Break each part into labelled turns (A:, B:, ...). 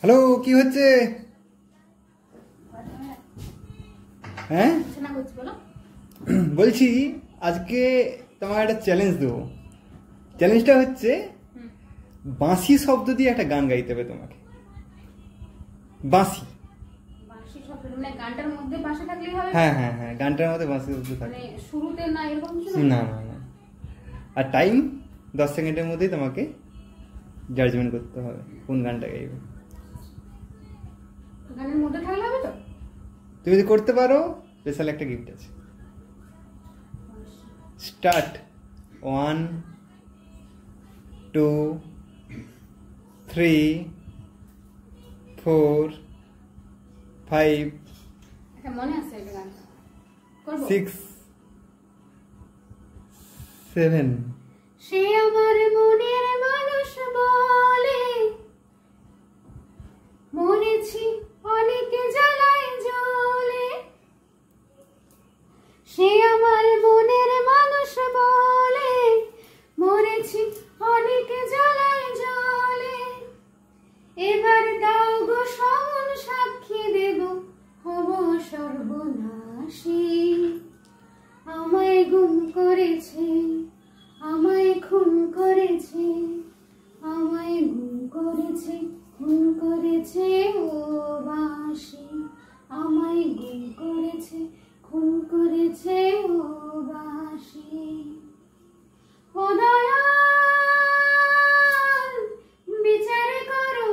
A: Hello, কি হচ্ছে? হ্যাঁ বলছি আজকে তোমার একটা চ্যালেঞ্জ দেবো। চ্যালেঞ্জটা হচ্ছে বাঁশি শব্দ দিয়ে একটা গান গাইতে হবে তোমাকে। বাঁশি হ্যাঁ হ্যাঁ হ্যাঁ, গানটার মধ্যে বাঁশি শব্দ থাকে। না না না, আর টাইম 10 সেকেন্ডের মধ্যেই তোমাকে জাজমেন্ট করতে হবে কোন গানটা গাইবে। তুমি যদি করতে পারো স্পেশাল একটা গিফট আছে। স্টার্ট। 1 2 3 4 5 6 7।
B: সে আমার মনের মানুষ বলে মরেছি অনেকে জ্বালায় জ্বলে। সে আমার মনের মানুষ বলে মরেছি অনেকে জ্বালায় জ্বলে। এবার দাও গো সমন সাক্ষী দেব হব সর্বনাশী। আমায় গুম করেছে, আমায় খুন করেছে, আমায় গুম করেছে, খুন করেছে ও বাঁশি। আমায় গুম করেছে, খুন করেছে ও বাঁশি। ও দয়াল বিচার করো,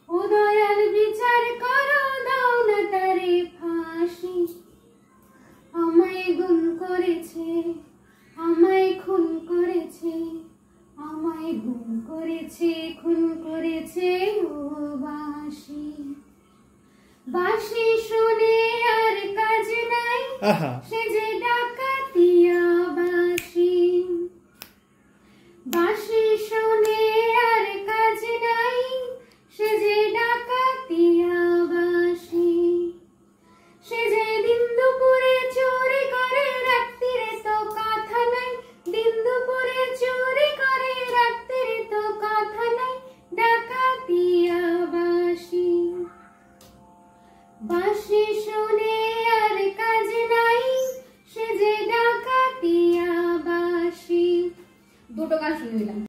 B: ও দয়াল বিচার করো, দাও না তারে ফাঁসি। আমায় গুম করেছে, আমায় খুন করেছে, আমায় গুম করেছে, খুন করেছে ও বাঁশি। বাঁশি শুনে আর কাজ নাই, সে যে ডাকাতিয়া বাঁশি। বাঁশি শুনে আর কাজ নাই, সে যে ডাকাতিয়া বাঁশি। সে যে দিন দুপুরে চুরি করে, রাত্রিরে তো কথা নাই। দিন দুপুরে চুরি করে, রাত্রিরে তো কথা নাই, ডাকাতিয়া বাঁশি। বাঁশি শুনে আর কাজ নাই, সে যে ডাকাতিয়া বাঁশি। দুটো গান শুনে দিলাম।